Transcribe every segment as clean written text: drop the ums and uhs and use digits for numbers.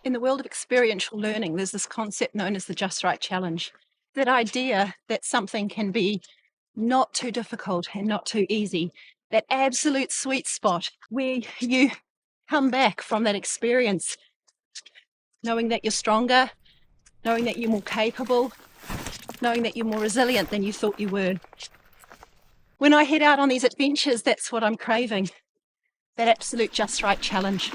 In the world of experiential learning, there's this concept known as the just right challenge. That idea that something can be not too difficult and not too easy. That absolute sweet spot where you come back from that experience knowing that you're stronger, knowing that you're more capable, knowing that you're more resilient than you thought you were. When I head out on these adventures, that's what I'm craving. That absolute just right challenge.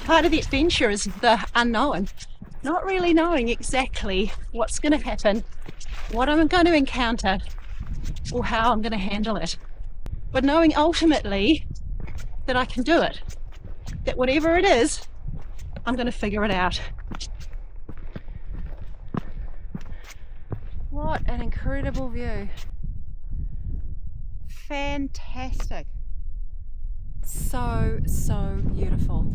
Part of the adventure is the unknown. Not really knowing exactly what's going to happen, what I'm going to encounter, or how I'm going to handle it. But knowing ultimately that I can do it, that whatever it is, I'm going to figure it out. What an incredible view. Fantastic. So, so beautiful.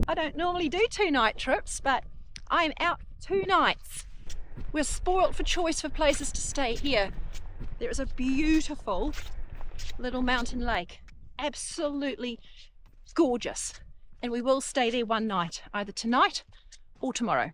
I don't normally do 2-night trips, but I am out 2 nights. We're spoilt for choice for places to stay here. There is a beautiful little mountain lake, absolutely gorgeous, and we will stay there 1 night, either tonight or tomorrow.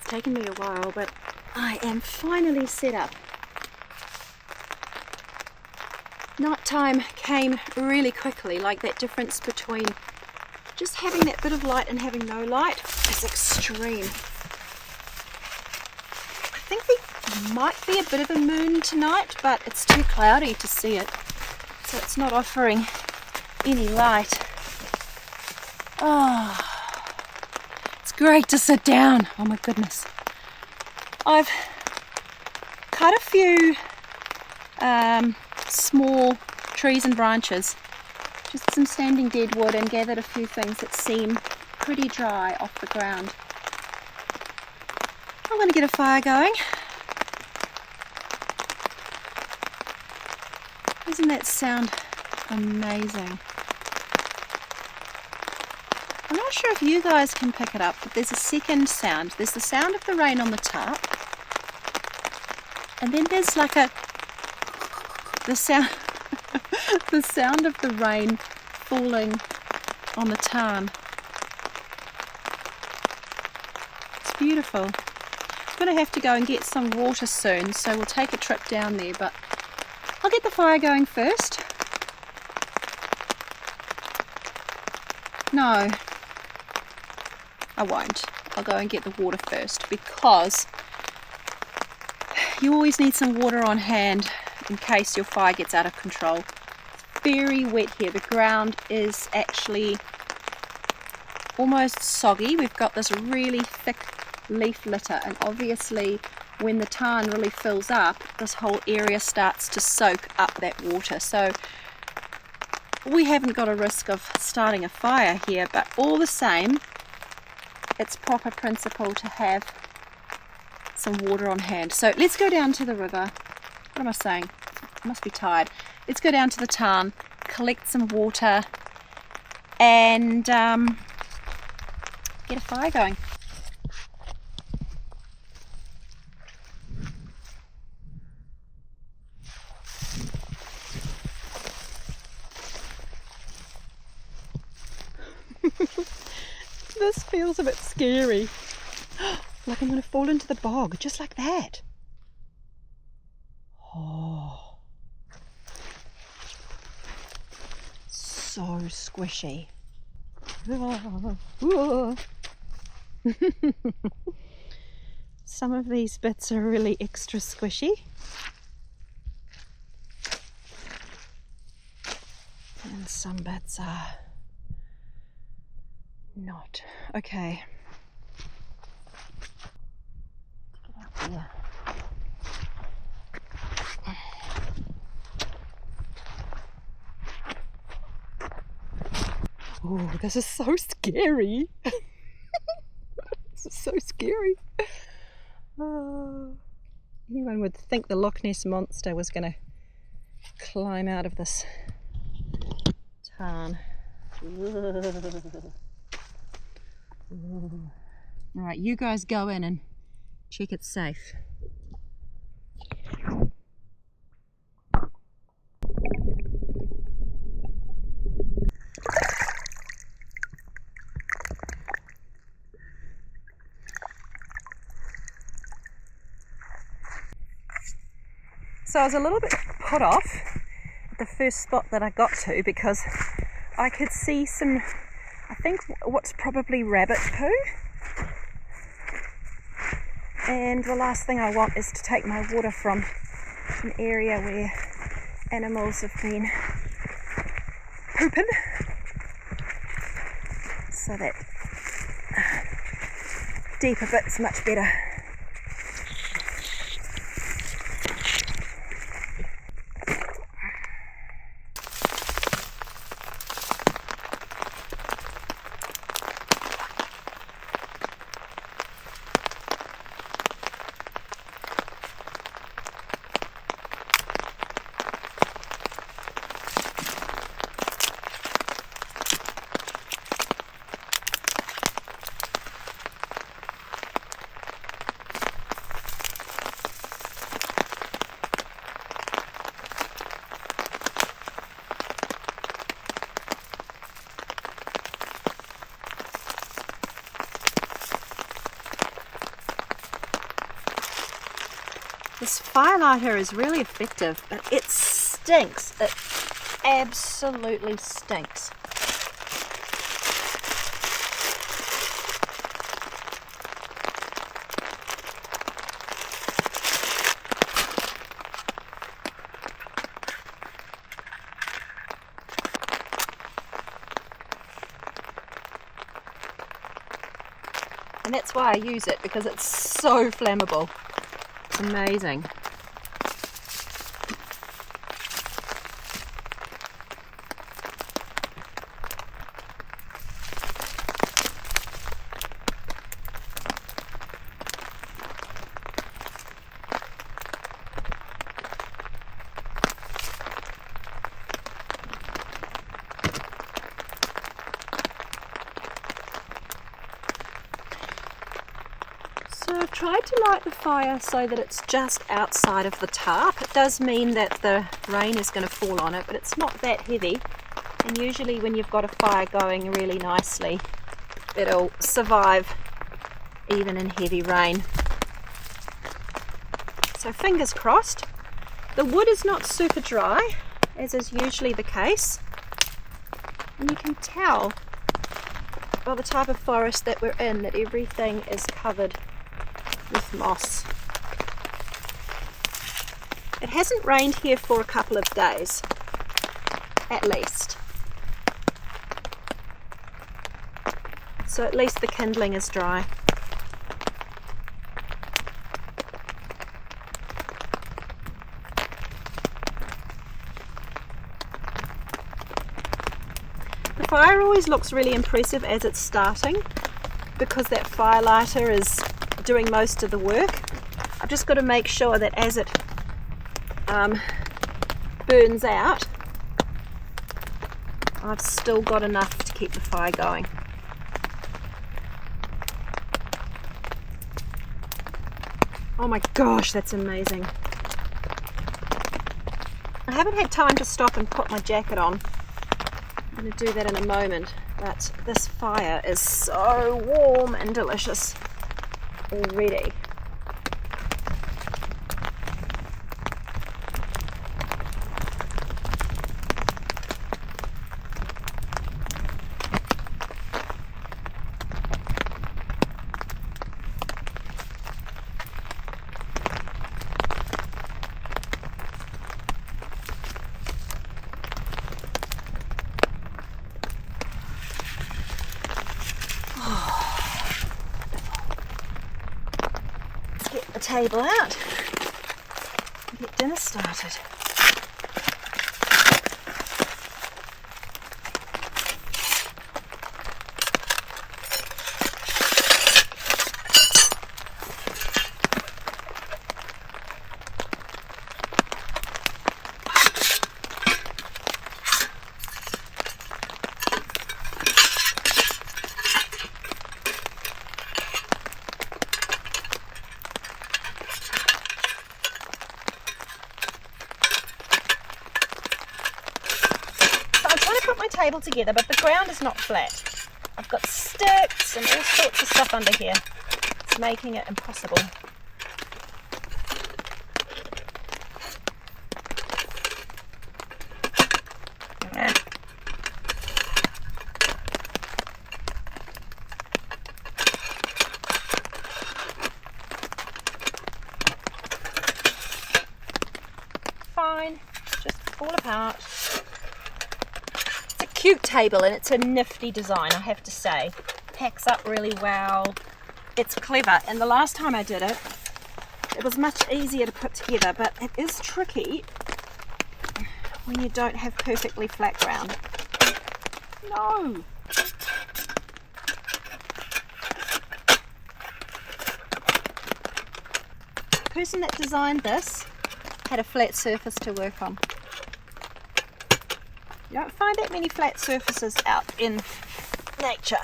Taken me a while, but I am finally set up. Nighttime came really quickly, like that difference between just having that bit of light and having no light is extreme. I think there might be a bit of a moon tonight, but it's too cloudy to see it, so it's not offering any light. Oh. Great to sit down. Oh my goodness. I've cut a few small trees and branches, just some standing dead wood, and gathered a few things that seem pretty dry off the ground. I'm going to get a fire going. Doesn't that sound amazing? I'm not sure if you guys can pick it up, but there's a second sound. There's the sound of the rain on the tarp, and then there's like the sound the sound of the rain falling on the tarn. It's beautiful. I'm going to have to go and get some water soon, so we'll take a trip down there, but I'll get the fire going first. No, I won't. I'll go and get the water first, because you always need some water on hand in case your fire gets out of control. It's very wet here. The ground is actually almost soggy. We've got this really thick leaf litter, and obviously when the tarn really fills up, this whole area starts to soak up that water. So we haven't got a risk of starting a fire here, but all the same, it's proper principle to have some water on hand. So let's go down to the river. What am I saying? I must be tired. Let's go down to the tarn, collect some water, and get a fire going. This feels a bit scary. Like I'm going to fall into the bog, just like that. Oh, so squishy. Some of these bits are really extra squishy. And some bits are not. Okay. Get out there. Oh, this is so scary. This is so scary. Anyone would think the Loch Ness Monster was going to climb out of this tarn. Alright, you guys go in and check it's safe. So I was a little bit put off at the first spot that I got to, because I could see some, I think what's probably rabbit poo, and the last thing I want is to take my water from an area where animals have been pooping, so that deeper bit's much better. This firelighter is really effective, but it stinks. It absolutely stinks. And that's why I use it, because it's so flammable. It's amazing. So I've tried to light the fire so that it's just outside of the tarp. It does mean that the rain is going to fall on it, but it's not that heavy. And usually when you've got a fire going really nicely, it'll survive even in heavy rain. So fingers crossed. The wood is not super dry, as is usually the case. And you can tell by the type of forest that we're in that everything is covered with moss. It hasn't rained here for a couple of days, at least. So at least the kindling is dry. The fire always looks really impressive as it's starting because that firelighter is doing most of the work. I've just got to make sure that as it burns out, I've still got enough to keep the fire going. Oh my gosh, that's amazing. I haven't had time to stop and put my jacket on. I'm going to do that in a moment, but this fire is so warm and delicious already. The table out and get dinner started. Table together, but the ground is not flat. I've got sticks and all sorts of stuff under here. It's making it impossible. Fine, just fall apart. Cute table, and it's a nifty design, I have to say. Packs up really well. It's clever, and the last time I did it, it was much easier to put together, but it is tricky when you don't have perfectly flat ground. No! The person that designed this had a flat surface to work on. You don't find that many flat surfaces out in nature.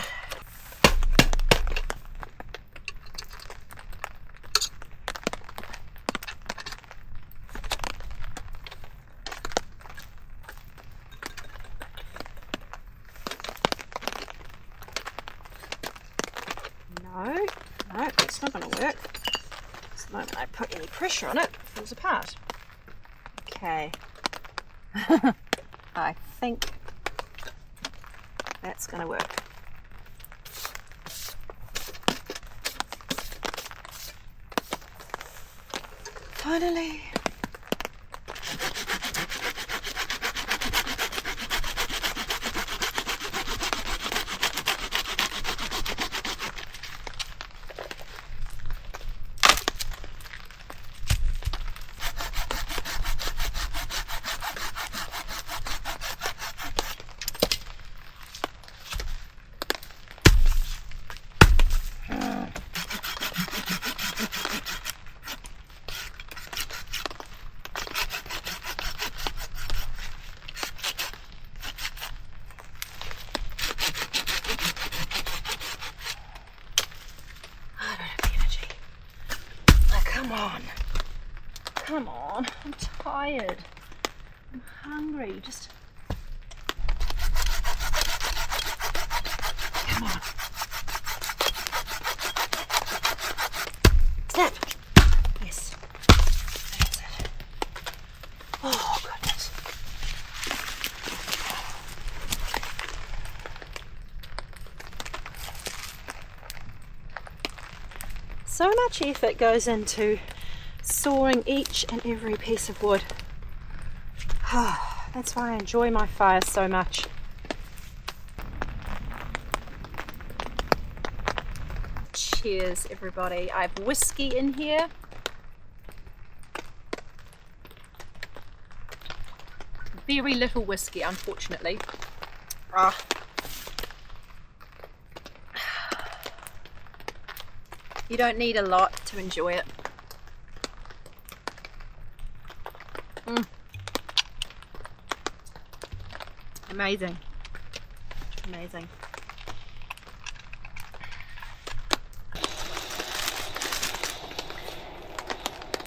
No, it's not going to work. Because the moment I put any pressure on it, it falls apart. Okay. I think that's going to work. Finally. Come on. Come on. I'm tired. I'm hungry. Just... Come on. Snap. Yes. That's it. Oh, goodness. So much effort goes into sawing each and every piece of wood. That's why I enjoy my fire so much. Cheers, everybody. I have whiskey in here. Very little whiskey, unfortunately. You don't need a lot to enjoy it. Amazing. Amazing.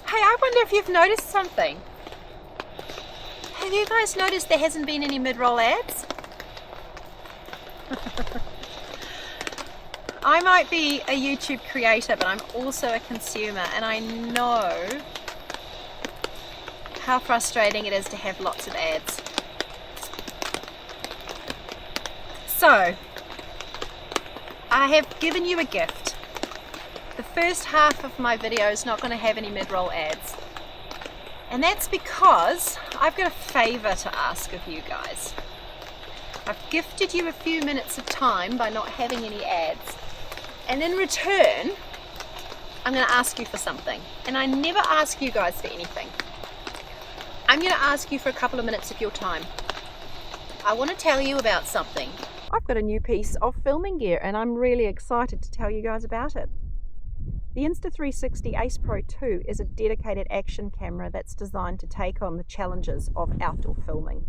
Hey, I wonder if you've noticed something. Have you guys noticed there hasn't been any mid-roll ads? I might be a YouTube creator, but I'm also a consumer, and I know how frustrating it is to have lots of ads. So, I have given you a gift. The first half of my video is not going to have any mid-roll ads. And that's because I've got a favour to ask of you guys. I've gifted you a few minutes of time by not having any ads. And in return, I'm going to ask you for something. And I never ask you guys for anything. I'm going to ask you for a couple of minutes of your time. I want to tell you about something. I've got a new piece of filming gear and I'm really excited to tell you guys about it. The Insta360 Ace Pro 2 is a dedicated action camera that's designed to take on the challenges of outdoor filming.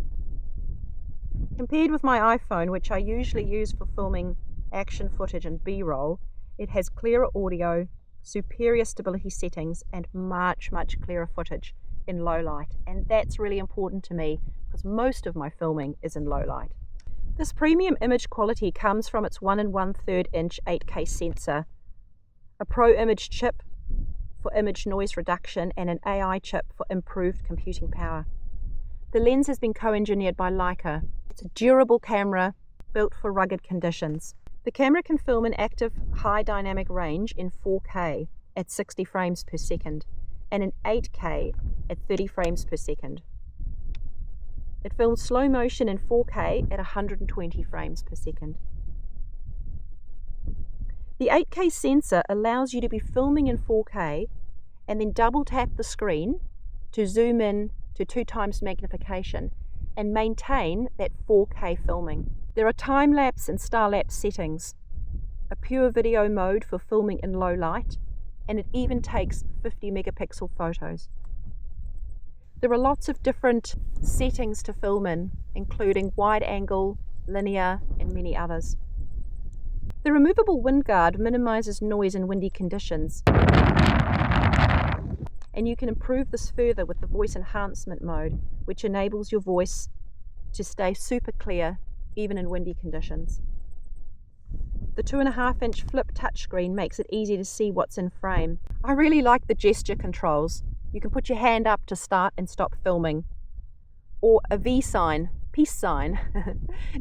Compared with my iPhone, which I usually use for filming action footage and B-roll, it has clearer audio, superior stability settings, and much clearer footage in low light. And that's really important to me because most of my filming is in low light. This premium image quality comes from its 1 1/3 inch 8K sensor, a Pro Image chip for image noise reduction, and an AI chip for improved computing power. The lens has been co-engineered by Leica. It's a durable camera built for rugged conditions. The camera can film in active high dynamic range in 4K at 60 frames per second and in 8K at 30 frames per second. It films slow motion in 4K at 120 frames per second. The 8K sensor allows you to be filming in 4K and then double tap the screen to zoom in to 2 times magnification and maintain that 4K filming. There are time-lapse and star-lapse settings, a pure video mode for filming in low light, and it even takes 50 megapixel photos. There are lots of different settings to film in, including wide angle, linear, and many others. The removable wind guard minimizes noise in windy conditions, and you can improve this further with the voice enhancement mode, which enables your voice to stay super clear even in windy conditions. The 2.5 inch flip touchscreen makes it easy to see what's in frame. I really like the gesture controls. You can put your hand up to start and stop filming, or a V sign, peace sign,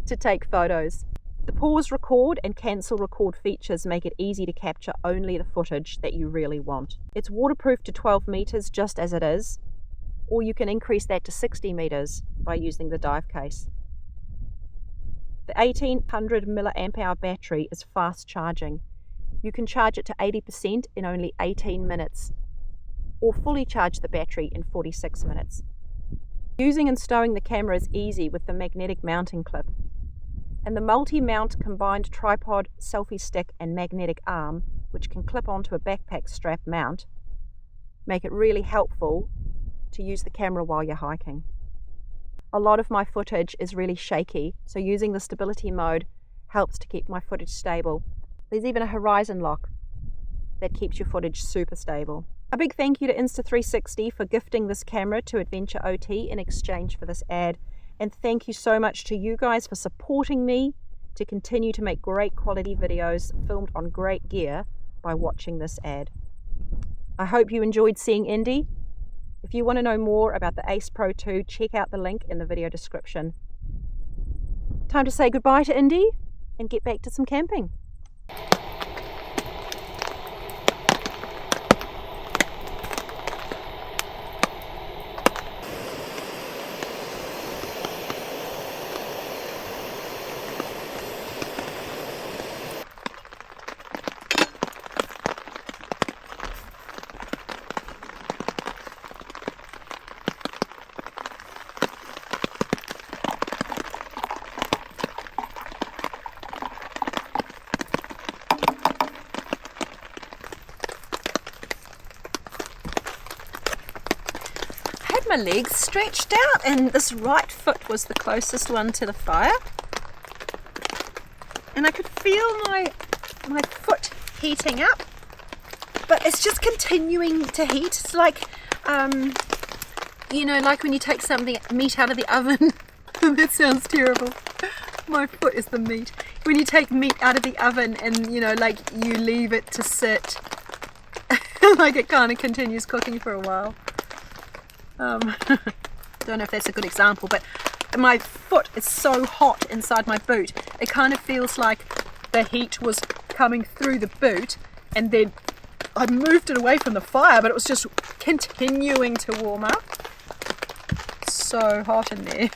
to take photos. The pause record and cancel record features make it easy to capture only the footage that you really want. It's waterproof to 12 meters just as it is, or you can increase that to 60 meters by using the dive case. The 1800 mAh battery is fast charging. You can charge it to 80% in only 18 minutes, or fully charge the battery in 46 minutes. Using and stowing the camera is easy with the magnetic mounting clip. And the multi-mount combined tripod, selfie stick and magnetic arm, which can clip onto a backpack strap mount, make it really helpful to use the camera while you're hiking. A lot of my footage is really shaky, so using the stability mode helps to keep my footage stable. There's even a horizon lock that keeps your footage super stable. A big thank you to Insta360 for gifting this camera to Adventure OT in exchange for this ad. And thank you so much to you guys for supporting me to continue to make great quality videos filmed on great gear by watching this ad. I hope you enjoyed seeing Indi. If you want to know more about the Ace Pro 2, check out the link in the video description. Time to say goodbye to Indi and get back to some camping. My legs stretched out and this right foot was the closest one to the fire, and I could feel my foot heating up, but it's just continuing to heat. It's like you know, like when you take meat out of the oven. That sounds terrible. My foot is the meat. When you take meat out of the oven and, you know, like you leave it to sit, like it kind of continues cooking for a while. Don't know if that's a good example, but my foot is so hot inside my boot. It kind of feels like the heat was coming through the boot, and then I moved it away from the fire, but it was just continuing to warm up. So hot in there.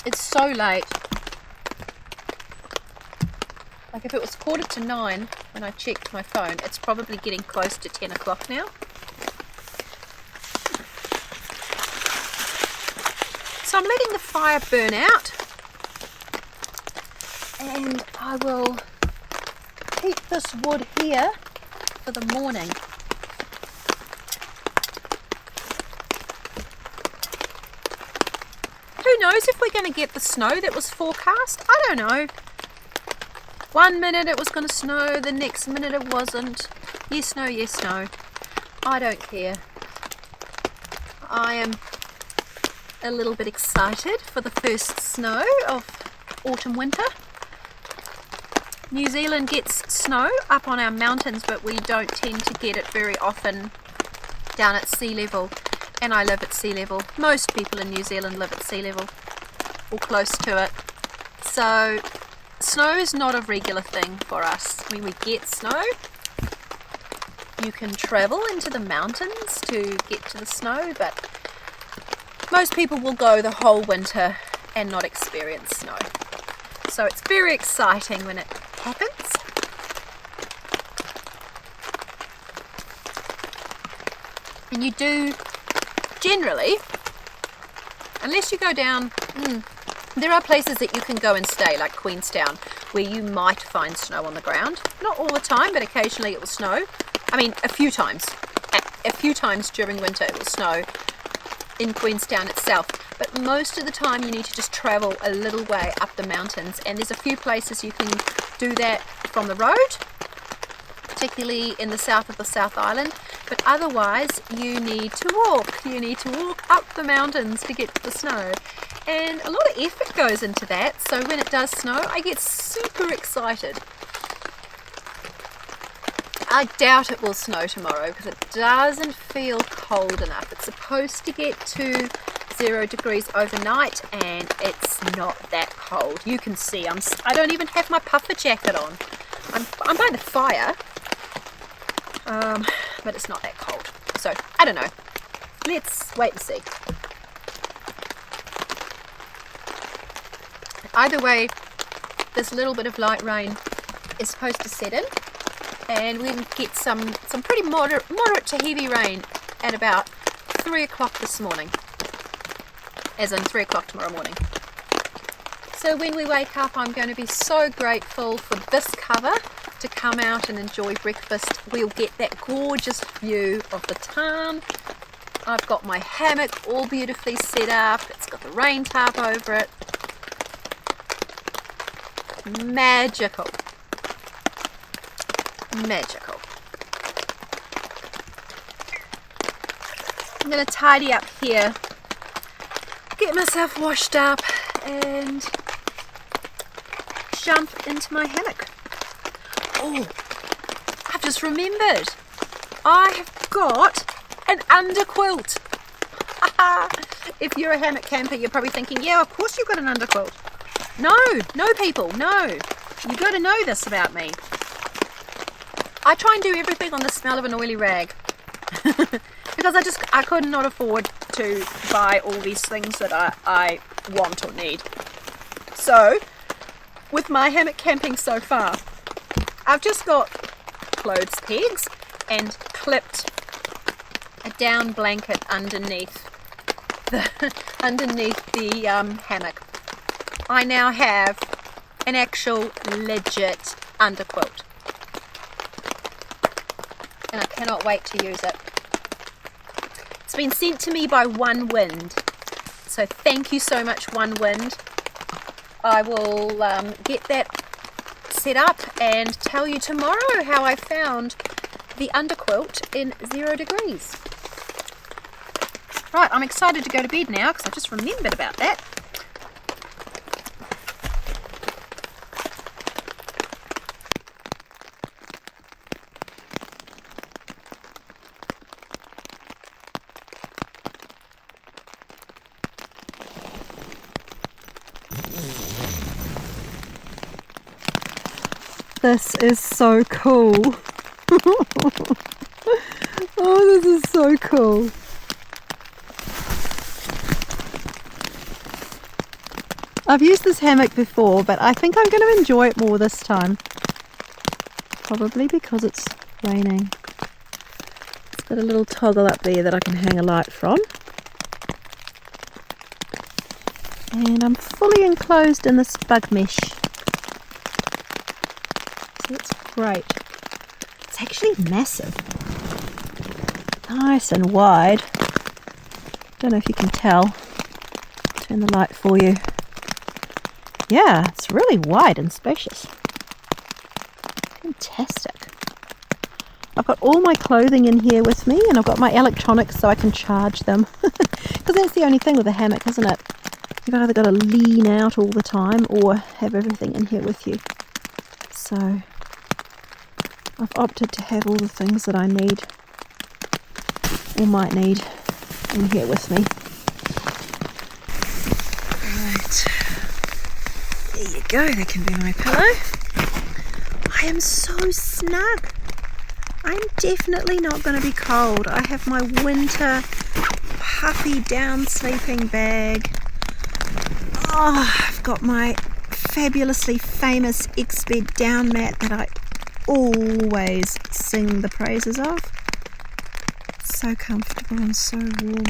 It's so late. Like if it was 9:15 when I checked my phone, it's probably getting close to 10 o'clock now. So I'm letting the fire burn out, and I will heat this wood here for the morning. Who knows if we're going to get the snow that was forecast? I don't know. One minute it was going to snow, the next minute it wasn't. Yes, no, yes, no. I don't care. I am a little bit excited for the first snow of autumn winter. New Zealand gets snow up on our mountains, but we don't tend to get it very often down at sea level. And I live at sea level. Most people in New Zealand live at sea level or close to it. So snow is not a regular thing for us. When we get snow, you can travel into the mountains to get to the snow, but most people will go the whole winter and not experience snow. So it's very exciting when it happens. And you do generally, unless you go down, there are places that you can go and stay, like Queenstown, where you might find snow on the ground. Not all the time, but occasionally it will snow. I mean, a few times. A few times during winter it will snow in Queenstown itself. But most of the time you need to just travel a little way up the mountains. And there's a few places you can do that from the road, particularly in the south of the South Island. But otherwise you need to walk. You need to walk up the mountains to get to the snow. And a lot of effort goes into that, so when it does snow, I get super excited. I doubt it will snow tomorrow because it doesn't feel cold enough. It's supposed to get to 0 degrees overnight, and it's not that cold. You can see I don't even have my puffer jacket on. I'm by the fire, but it's not that cold. So I don't know. Let's wait and see. Either way, this little bit of light rain is supposed to set in, and we can get some pretty moderate to heavy rain at about 3 o'clock this morning, as in 3 o'clock tomorrow morning. So when we wake up, I'm going to be so grateful for this cover to come out and enjoy breakfast. We'll get that gorgeous view of the town. I've got my hammock all beautifully set up. It's got the rain tarp over it. magical. Magical. I'm going to tidy up here, get myself washed up, and jump into my hammock. Oh, I've just remembered. I have got an underquilt. If you're a hammock camper, you're probably thinking, yeah, of course you've got an underquilt. No, people, no. You've got to know this about me. I try and do everything on the smell of an oily rag. Because I could not afford to buy all these things that I want or need. So, with my hammock camping so far, I've just got clothes pegs and clipped a down blanket underneath the hammock. I now have an actual legit underquilt, and I cannot wait to use it. It's been sent to me by One Wind, so thank you so much, One Wind. I will get that set up and tell you tomorrow how I found the underquilt in 0 degrees. Right, I'm excited to go to bed now because I just remembered about that. This is so cool. Oh, this is so cool. I've used this hammock before, but I think I'm going to enjoy it more this time. Probably because it's raining. It's got a little toggle up there that I can hang a light from. And I'm fully enclosed in this bug mesh. So it's great. It's actually massive. Nice and wide. Don't know if you can tell. Turn the light for you. Yeah, it's really wide and spacious. Fantastic. I've got all my clothing in here with me, and I've got my electronics so I can charge them. Because that's the only thing with a hammock, isn't it? You've either got to lean out all the time or have everything in here with you. So I've opted to have all the things that I need or might need in here with me. Right. There you go, that can be my pillow. I am so snug. I'm definitely not going to be cold. I have my winter puffy down sleeping bag. Oh, I've got my fabulously famous X-Bed down mat that I always sing the praises of. So comfortable and so warm.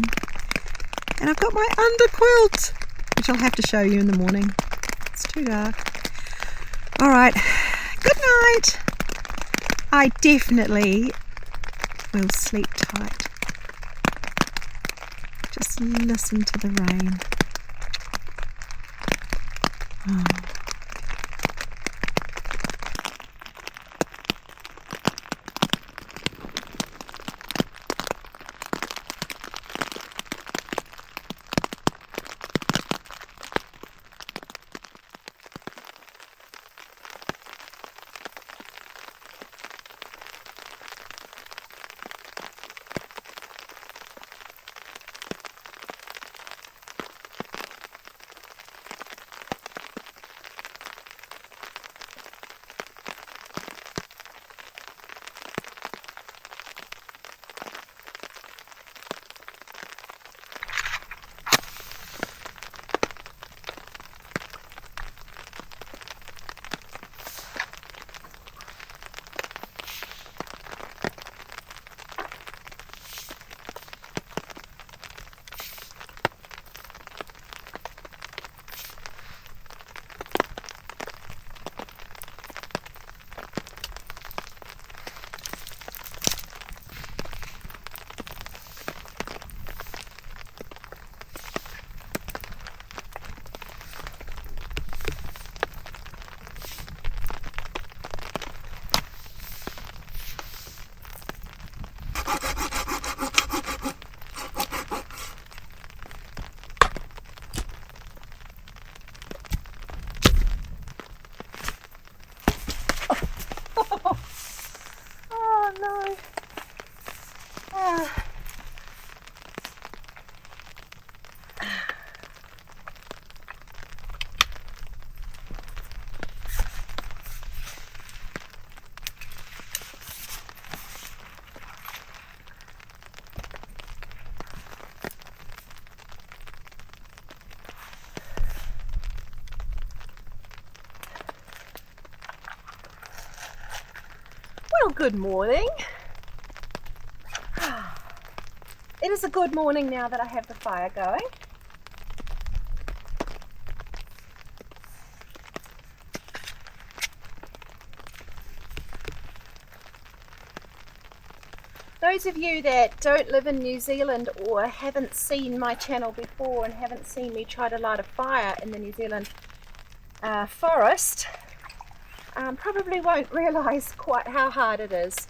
And I've got my underquilt, which I'll have to show you in the morning. It's too dark. Alright, good night. I definitely will sleep tight. Just listen to the rain. Oh. Well, good morning. It is a good morning now that I have the fire going. Those of you that don't live in New Zealand or haven't seen my channel before and haven't seen me try to light a fire in the New Zealand forest probably won't realise quite how hard it is.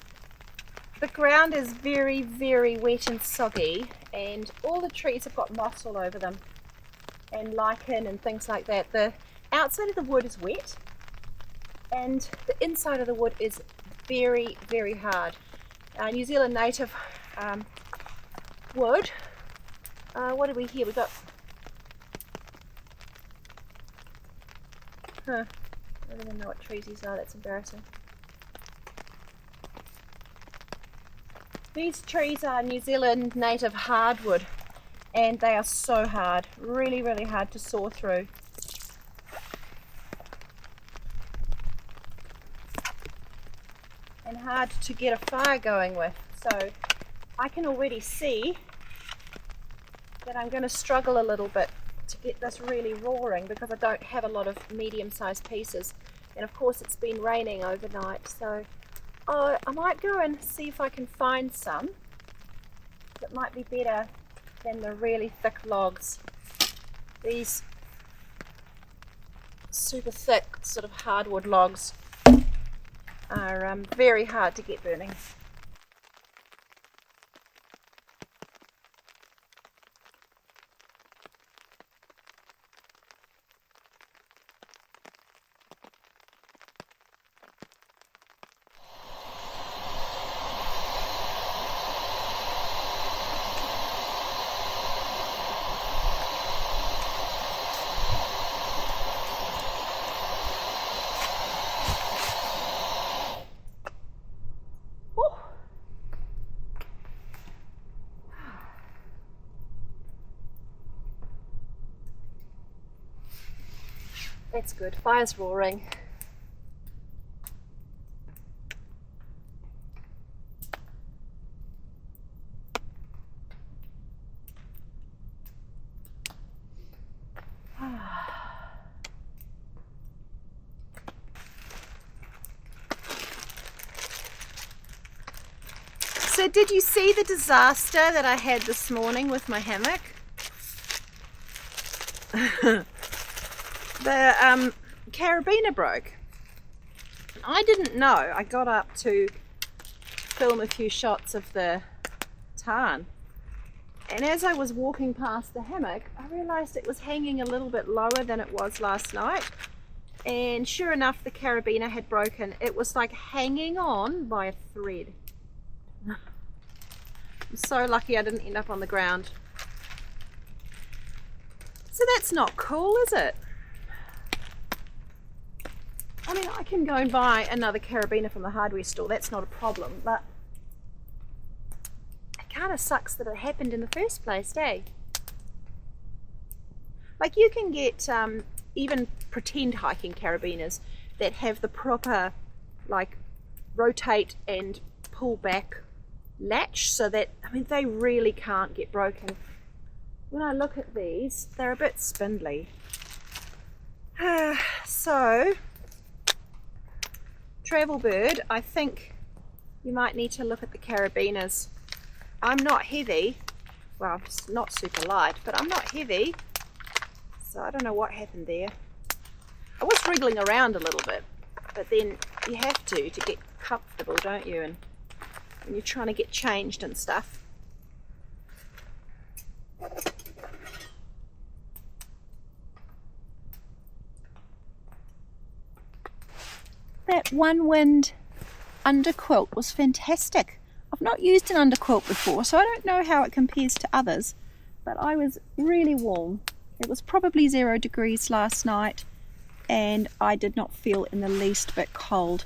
The ground is very, very wet and soggy, and all the trees have got moss all over them and lichen and things like that. The outside of the wood is wet and the inside of the wood is very, very hard. New Zealand native wood. What do we hear? We got I don't even know what trees these are. That's embarrassing. These trees are New Zealand native hardwood, and they are so hard, really, really hard to saw through. And hard to get a fire going with. So I can already see that I'm going to struggle a little bit to get this really roaring because I don't have a lot of medium-sized pieces. And of course it's been raining overnight, so I might go and see if I can find some that might be better than the really thick logs. These super thick sort of hardwood logs are very hard to get burning. That's good. Fire's roaring. So did you see the disaster that I had this morning with my hammock? The carabiner broke. I didn't know. I got up to film a few shots of the tarn, and as I was walking past the hammock I realized it was hanging a little bit lower than it was last night, and sure enough the carabiner had broken. It was like hanging on by a thread. I'm so lucky I didn't end up on the ground. So that's not cool, is it? I mean, I can go and buy another carabiner from the hardware store, that's not a problem, but it kind of sucks that it happened in the first place, eh? Like, you can get even pretend hiking carabiners that have the proper, like, rotate and pull back latch, so that, I mean, they really can't get broken. When I look at these, they're a bit spindly. So Travelbird, I think you might need to look at the carabiners. I'm not heavy, well, it's not super light, but I'm not heavy, so I don't know what happened there. I was wriggling around a little bit, but then you have to get comfortable, don't you, and when you're trying to get changed and stuff. That One Wind underquilt was fantastic. I've not used an underquilt before, so I don't know how it compares to others, but I was really warm. It was probably 0 degrees last night, and I did not feel in the least bit cold.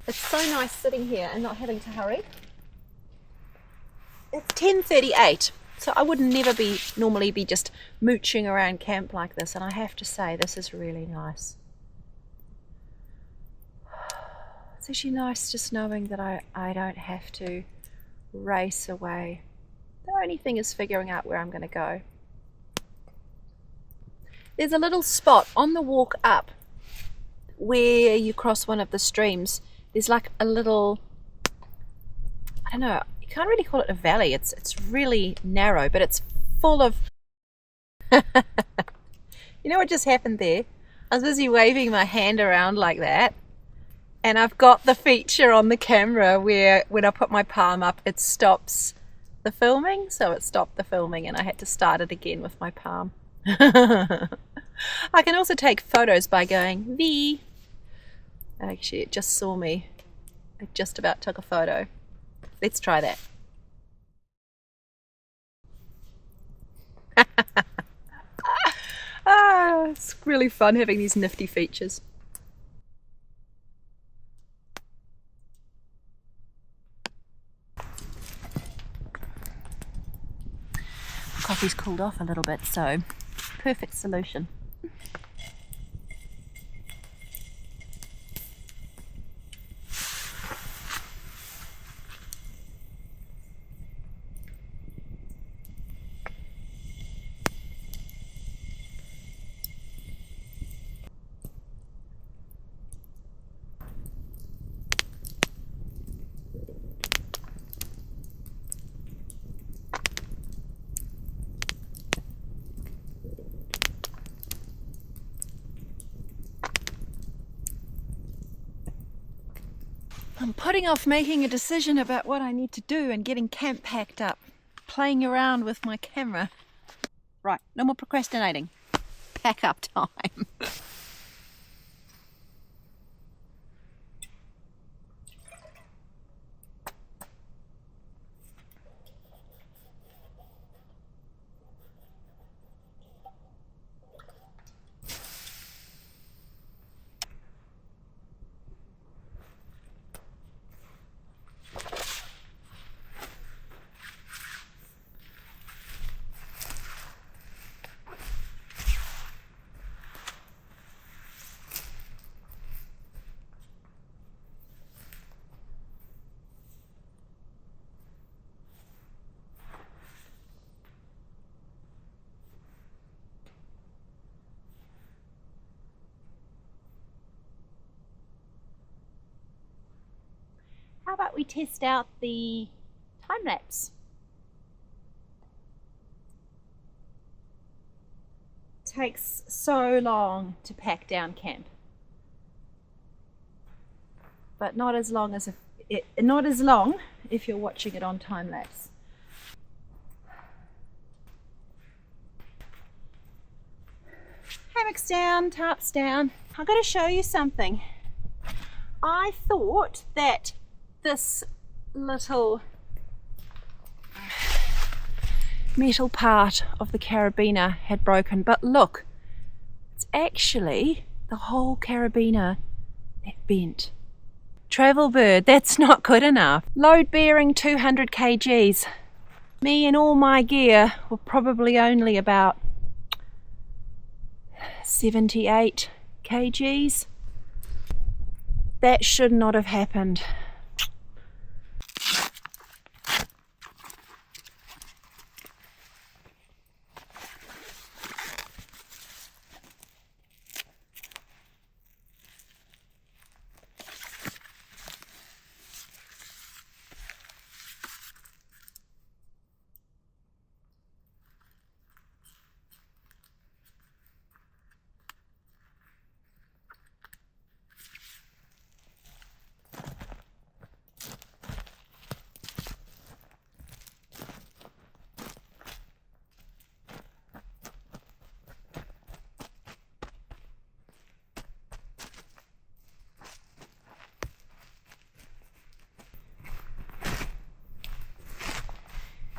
It's so nice sitting here and not having to hurry. It's 10:38, so I would never normally be just mooching around camp like this, and I have to say this is really nice. It's actually nice just knowing that I don't have to race away. The only thing is figuring out where I'm going to go. There's a little spot on the walk up where you cross one of the streams. There's like a little, I don't know, you can't really call it a valley. It's really narrow, but it's full of you know what just happened there? I was busy waving my hand around like that, and I've got the feature on the camera where when I put my palm up it stops the filming, so it stopped the filming and I had to start it again with my palm. I can also take photos by going V. Actually, it just saw me. It just about took a photo. Let's try that. It's really fun having these nifty features. Coffee's cooled off a little bit, so perfect solution. I'm putting off making a decision about what I need to do and getting camp packed up, playing around with my camera. Right, no more procrastinating. Pack up time. How about we test out the time lapse? It takes so long to pack down camp, but not as long if you're watching it on time lapse. Hammock's down, tarp's down. I've got to show you something. I thought that this little metal part of the carabiner had broken, but look, it's actually the whole carabiner that bent. Travelbird, that's not good enough. Load bearing 200 kgs. Me and all my gear were probably only about 78 kgs. That should not have happened.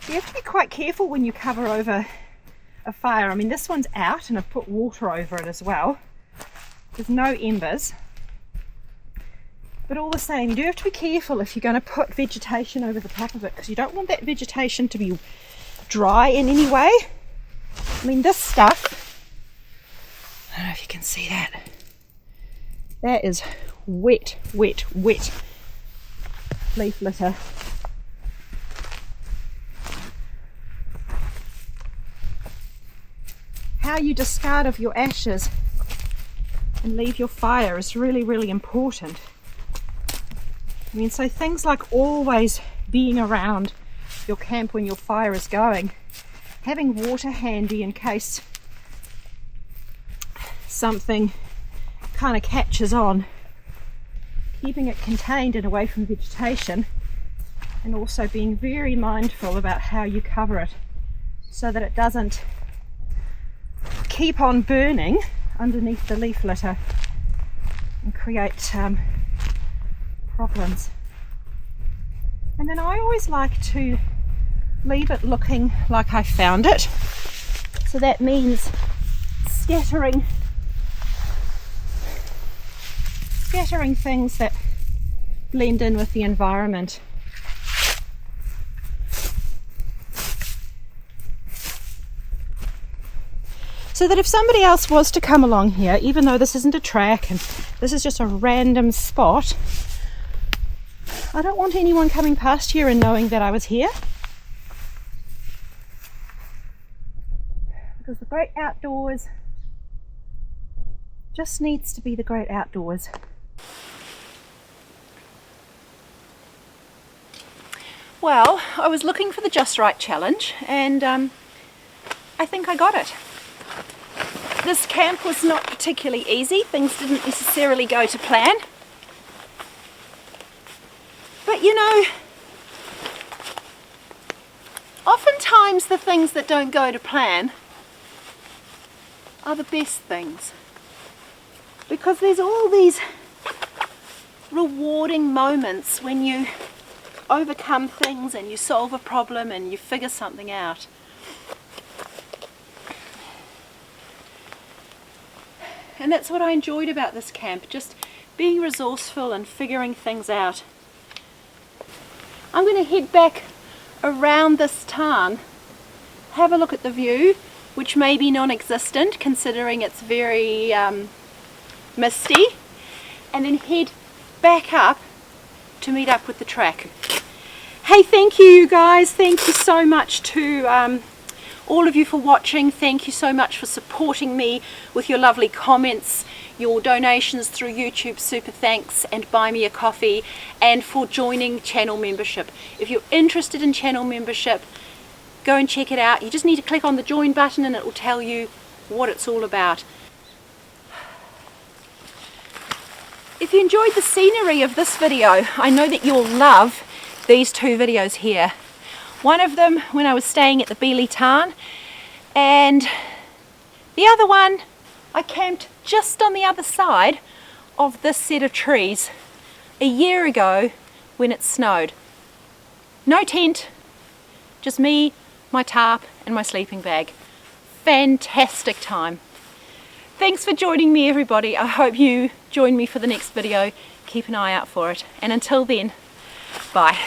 You have to be quite careful when you cover over a fire. I mean, this one's out and I've put water over it as well. There's no embers. But all the same, you do have to be careful if you're going to put vegetation over the top of it, because you don't want that vegetation to be dry in any way. I mean, this stuff, I don't know if you can see that. That is wet, wet, wet leaf litter. How you discard of your ashes and leave your fire is really, really important. I mean, so things like always being around your camp when your fire is going, having water handy in case something kind of catches on, keeping it contained and away from vegetation, and also being very mindful about how you cover it so that it doesn't keep on burning underneath the leaf litter and create problems. And then I always like to leave it looking like I found it, so that means scattering things that blend in with the environment. So that if somebody else was to come along here, even though this isn't a track and this is just a random spot, I don't want anyone coming past here and knowing that I was here. Because the great outdoors just needs to be the great outdoors. Well, I was looking for the Just Right challenge, and I think I got it. This camp was not particularly easy. Things didn't necessarily go to plan. But you know, oftentimes the things that don't go to plan are the best things. Because there's all these rewarding moments when you overcome things and you solve a problem and you figure something out. And that's what I enjoyed about this camp, just being resourceful and figuring things out. I'm going to head back around this tarn, have a look at the view, which may be non-existent considering it's very misty, and then head back up to meet up with the track. Hey, thank you guys, thank you so much to all of you for watching. Thank you so much for supporting me with your lovely comments, your donations through YouTube, super thanks, and buy me a coffee, and for joining channel membership. If you're interested in channel membership, go and check it out. You just need to click on the join button and it will tell you what it's all about. If you enjoyed the scenery of this video, I know that you'll love these two videos here. One of them when I was staying at the Beeley Tarn, and the other one I camped just on the other side of this set of trees a year ago when it snowed. No tent, just me, my tarp and my sleeping bag. Fantastic time. Thanks for joining me, everybody. I hope you join me for the next video. Keep an eye out for it, and until then, bye.